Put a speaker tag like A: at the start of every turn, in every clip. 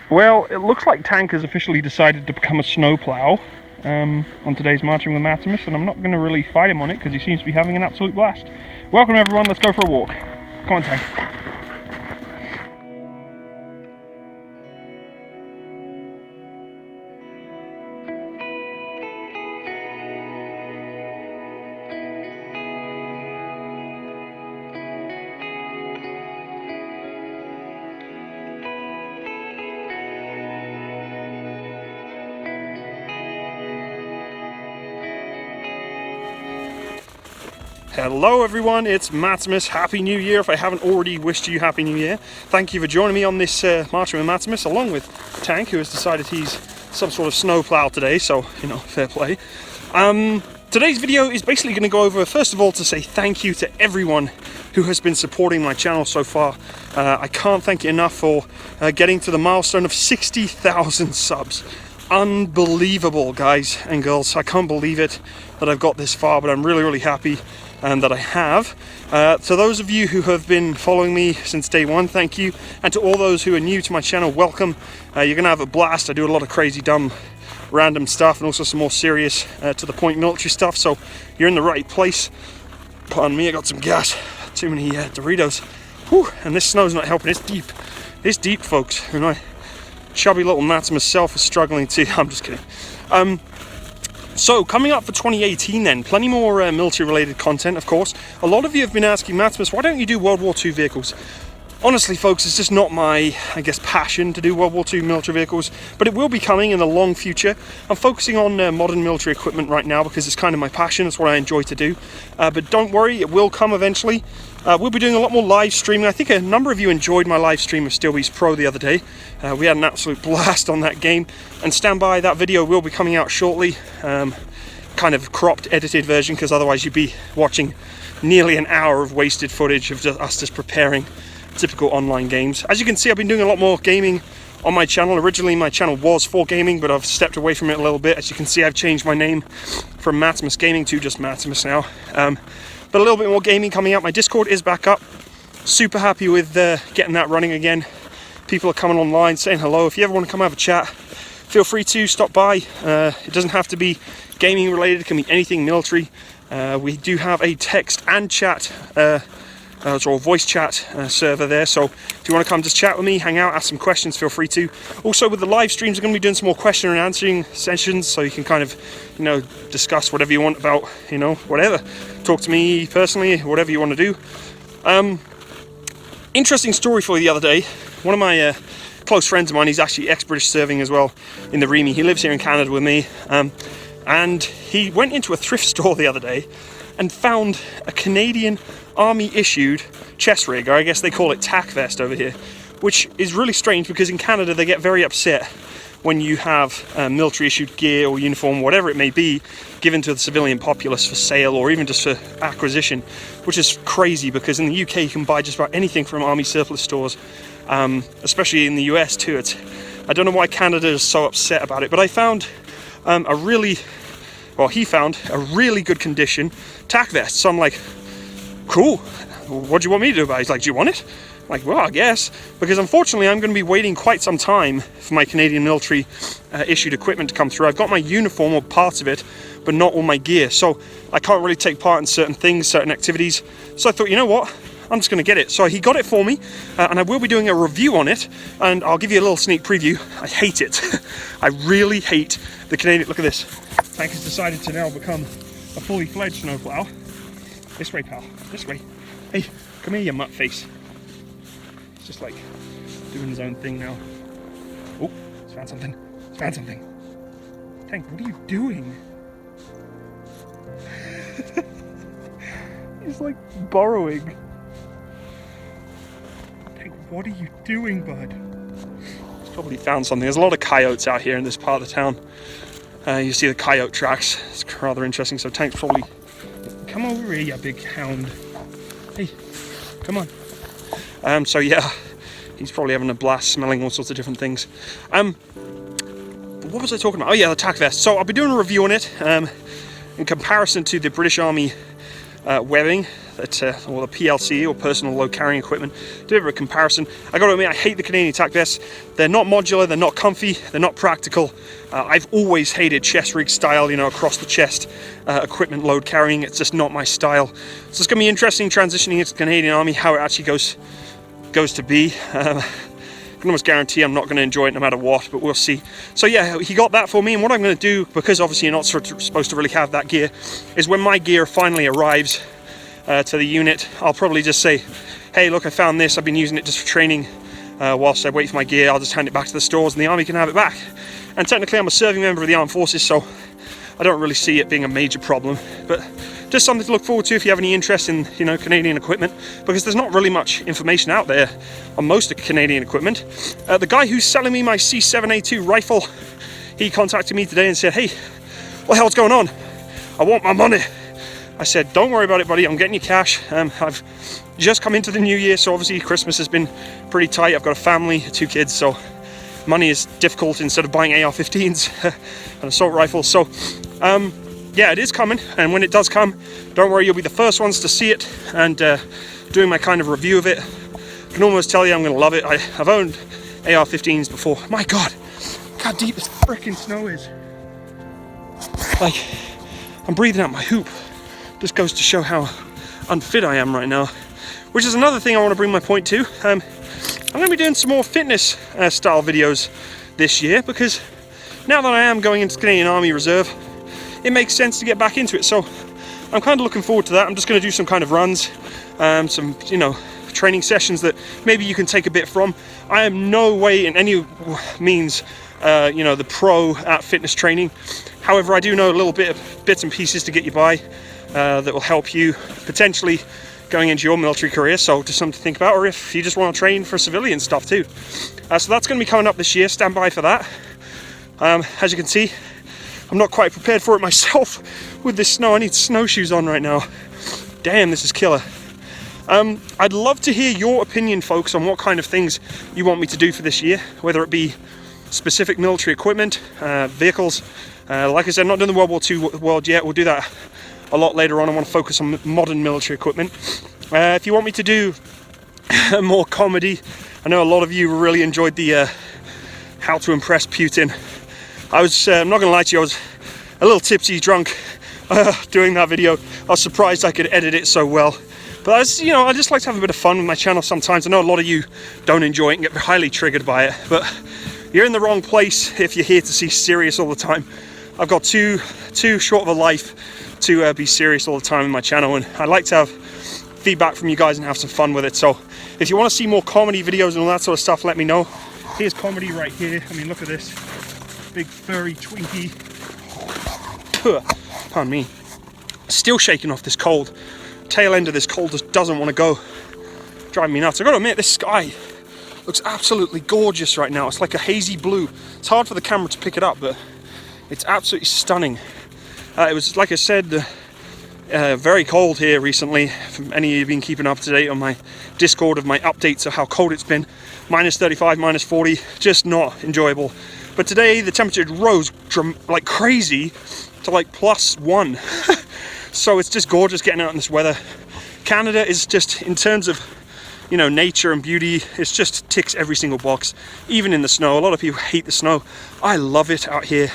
A: Well, it looks like Tank has officially decided to become a snowplow on today's Marching with Matsimus, and I'm not going to really fight him on it because he seems to be having an absolute blast. Welcome everyone, let's go for a walk. Come on, Tank. Hello everyone, it's Matsimus. Happy New Year if I haven't already wished you Happy New Year. Thank you for joining me on this Marching with Matsimus, along with Tank, who has decided he's some sort of snowplow today, so, you know, fair play. Today's video is basically going to go over, first of all, to say thank you to everyone who has been supporting my channel so far. I can't thank you enough for getting to the milestone of 60,000 subs. Unbelievable, guys and girls. I can't believe it that I've got this far, but I'm really happy that I have. To those of you who have been following me since day one, thank you. And to all those who are new to my channel, welcome. You're gonna have a blast. I do a lot of crazy, dumb, random stuff and also some more serious, to the point military stuff, so you're in the right place. Pardon me, I got some gas. Too many Doritos. Whew, and this snow's not helping. It's deep. It's deep, folks. And my chubby little Matsimus self is struggling too. I'm just kidding. So, coming up for 2018 then, plenty more military-related content, of course. A lot of you have been asking, Matsimus, why don't you do World War II vehicles? Honestly, folks, it's just not my, I guess, passion to do World War II military vehicles, but it will be coming in the long future. I'm focusing on modern military equipment right now because it's kind of my passion, it's what I enjoy to do. But don't worry, it will come eventually. We'll be doing a lot more live streaming. I think a number of you enjoyed my live stream of Steelbeast Pro the other day. We had an absolute blast on that game. And stand by, that video will be coming out shortly. Kind of cropped, edited version, because otherwise you'd be watching nearly an hour of wasted footage of us just preparing typical online games. As you can see, I've been doing a lot more gaming on my channel. Originally my channel was for gaming, but I've stepped away from it a little bit. As you can see, I've changed my name from Matsimus Gaming to just Matsimus now. But a little bit more gaming coming out. My Discord is back up. Super happy with getting that running again. People are coming online saying hello. If you ever want to come have a chat, feel free to stop by. It doesn't have to be gaming related, it can be anything military. We do have a text and chat or voice chat server there, so if you want to come just chat with me, hang out, ask some questions, feel free to. Also with the live streams, we're going to be doing some more question and answering sessions, so you can kind of, you know, discuss whatever you want about, you know, whatever. Talk to me personally, whatever you want to do. Interesting story for you the other day. One of my close friends of mine, he's actually ex-British serving as well in the REME. He lives here in Canada with me, and he went into a thrift store the other day and found a Canadian Army issued chest rig, or I guess they call it tack vest over here, which is really strange because in Canada they get very upset when you have military issued gear or uniform, whatever it may be, given to the civilian populace for sale or even just for acquisition, which is crazy because in the UK you can buy just about anything from Army surplus stores, especially in the US too. I don't know why Canada is so upset about it, but I found he found a really good condition tack vest. So I'm like, cool, what do you want me to do about it? He's like, do you want it? I'm like, well, I guess, because unfortunately I'm going to be waiting quite some time for my Canadian military issued equipment to come through. I've got my uniform or parts of it, but not all my gear, so I can't really take part in certain things, certain activities. So I thought, you know what, I'm just going to get it. So he got it for me, and I will be doing a review on it, and I'll give you a little sneak preview. I hate it. I really hate the Canadian. Look at this. Tank has decided to now become a fully fledged snowplow. This way, pal. This way. Hey, come here, you mutt face. It's just like doing his own thing now. Oh, he's found something. He's found something. Tank, what are you doing? He's like burrowing. Tank, what are you doing, bud? He's probably found something. There's a lot of coyotes out here in this part of the town. You see the coyote tracks. It's rather interesting. So Tank's probably... Come over here, you big hound. Hey, come on. So yeah, he's probably having a blast smelling all sorts of different things. What was I talking about? Oh yeah, the tack vest. So I'll be doing a review on it in comparison to the British Army webbing. or the PLC, or personal load carrying equipment. Do a bit of a comparison. I got to admit, I hate the Canadian tack vests. They're not modular, they're not comfy, they're not practical. I've always hated chest rig style, across the chest equipment load carrying. It's just not my style. So it's going to be interesting transitioning into the Canadian Army, how it actually goes to be. I can almost guarantee I'm not going to enjoy it no matter what, but we'll see. So yeah, he got that for me, and what I'm going to do, because obviously you're not supposed to really have that gear, is when my gear finally arrives to the unit, I'll probably just say, hey, look, I found this, I've been using it just for training whilst I wait for my gear. I'll just hand it back to the stores and the Army can have it back. And technically I'm a serving member of the Armed Forces, so I don't really see it being a major problem, but just something to look forward to if you have any interest in, Canadian equipment, because there's not really much information out there on most of Canadian equipment. The guy who's selling me my C7A2 rifle, he contacted me today and said, hey, what the hell's going on? I want my money. I said, don't worry about it, buddy, I'm getting you cash. I've just come into the new year, so obviously Christmas has been pretty tight. I've got a family, 2 kids, so money is difficult instead of buying AR-15s and assault rifles. So yeah, it is coming, and when it does come, don't worry, you'll be the first ones to see it, and doing my kind of review of it. I can almost tell you I'm going to love it. I've owned AR-15s before. My God, look how deep this freaking snow is. Like, I'm breathing out my hoop. Just goes to show how unfit I am right now. Which is another thing I want to bring my point to. I'm going to be doing some more fitness style videos this year, because now that I am going into the Canadian Army Reserve, it makes sense to get back into it. So I'm kind of looking forward to that. I'm just going to do some kind of runs, some training sessions that maybe you can take a bit from. I am no way in any means the pro at fitness training. However, I do know a little bit of bits and pieces to get you by that will help you potentially going into your military career, so just something to think about, or if you just want to train for civilian stuff too. So that's going to be coming up this year. Stand by for that. As you can see, I'm not quite prepared for it myself with this snow. I need snowshoes on right now. Damn, this is killer. I'd love to hear your opinion, folks, on what kind of things you want me to do for this year, whether it be specific military equipment, vehicles. Like I said, I'm not doing the World War II world yet. We'll do that a lot later on. I want to focus on modern military equipment. If you want me to do more comedy, I know a lot of you really enjoyed the how to impress Putin. I'm not going to lie to you, I was a little tipsy drunk doing that video. I was surprised I could edit it so well. But I just like to have a bit of fun with my channel sometimes. I know a lot of you don't enjoy it and get highly triggered by it, but you're in the wrong place if you're here to see serious all the time. I've got too short of a life to be serious all the time in my channel, and I like to have feedback from you guys and have some fun with it. So if you want to see more comedy videos and all that sort of stuff, let me know. Here's comedy right here. I mean, look at this big furry Twinkie. Pardon me. Still shaking off this cold. Tail end of this cold just doesn't want to go. Driving me nuts. I gotta admit, this sky looks absolutely gorgeous right now. It's like a hazy blue. It's hard for the camera to pick it up, but it's absolutely stunning. It was, like I said, very cold here recently. From any of you been keeping up to date on my Discord of my updates of how cold it's been. Minus 35, minus 40, just not enjoyable. But today the temperature rose like crazy to like +1. So it's just gorgeous getting out in this weather. Canada is just, in terms of nature and beauty, it just ticks every single box, even in the snow. A lot of people hate the snow. I love it out here.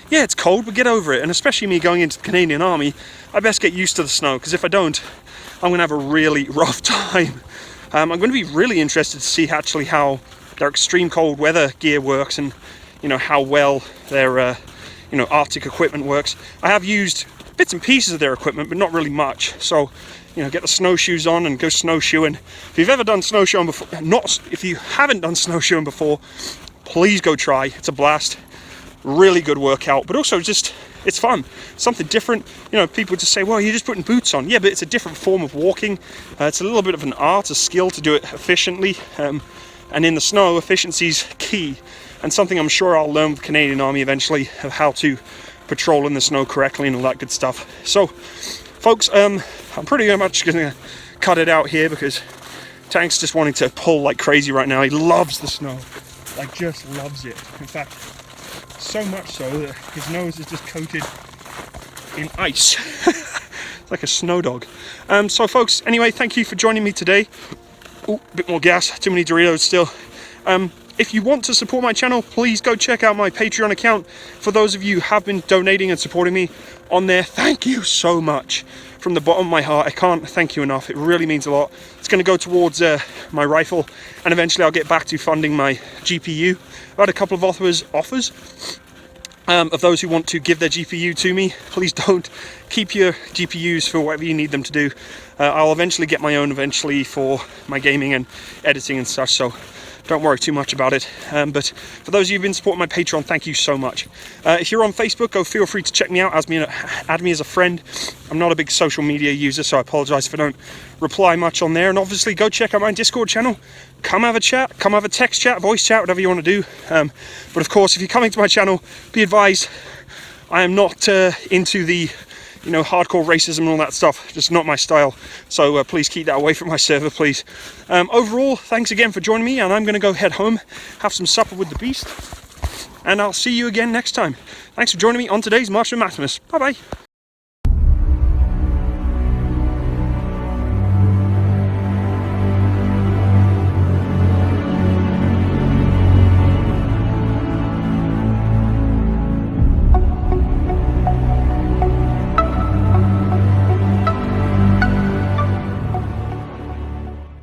A: Yeah, it's cold, but get over it. And especially me going into the Canadian Army, I best get used to the snow, because if I don't, I'm going to have a really rough time. I'm going to be really interested to see actually how their extreme cold weather gear works, and how well their Arctic equipment works. I have used bits and pieces of their equipment, but not really much. So get the snowshoes on and go snowshoeing. If you've ever done snowshoeing before, if you haven't done snowshoeing before, please go try. It's a blast. Really good workout, but also just, it's fun. Something different. People just say, well, you're just putting boots on. Yeah, but it's a different form of walking. It's a little bit of an art, a skill to do it efficiently. And in the snow, efficiency's key. And something I'm sure I'll learn with the Canadian Army eventually, of how to patrol in the snow correctly and all that good stuff. So, folks, I'm pretty much going to cut it out here, because Tank's just wanting to pull like crazy right now. He loves the snow, like just loves it. In fact, so much so that his nose is just coated in ice. like a snow dog. So folks, anyway, thank you for joining me today. Oh, a bit more gas, too many Doritos still. If you want to support my channel, please go check out my Patreon account. For those of you who have been donating and supporting me on there, thank you so much. From the bottom of my heart, I can't thank you enough. It really means a lot. It's going to go towards my rifle, and eventually I'll get back to funding my GPU. I've had a couple of offers of those who want to give their GPU to me. Please don't. Keep your GPUs for whatever you need them to do. I'll eventually get my own for my gaming and editing and such, so don't worry too much about it. But for those of you who've been supporting my Patreon, thank you so much. If you're on Facebook, feel free to check me out, add me as a friend. I'm not a big social media user, so I apologize if I don't reply much on there. And obviously go check out my Discord channel. Come have a chat, come have a text chat, voice chat, whatever you want to do. But of course, if you're coming to my channel, be advised, I am not into the hardcore racism and all that stuff. Just not my style. So please keep that away from my server, please. Overall, thanks again for joining me, and I'm going to go head home, have some supper with the beast, and I'll see you again next time. Thanks for joining me on today's March with Matsimus. Bye bye.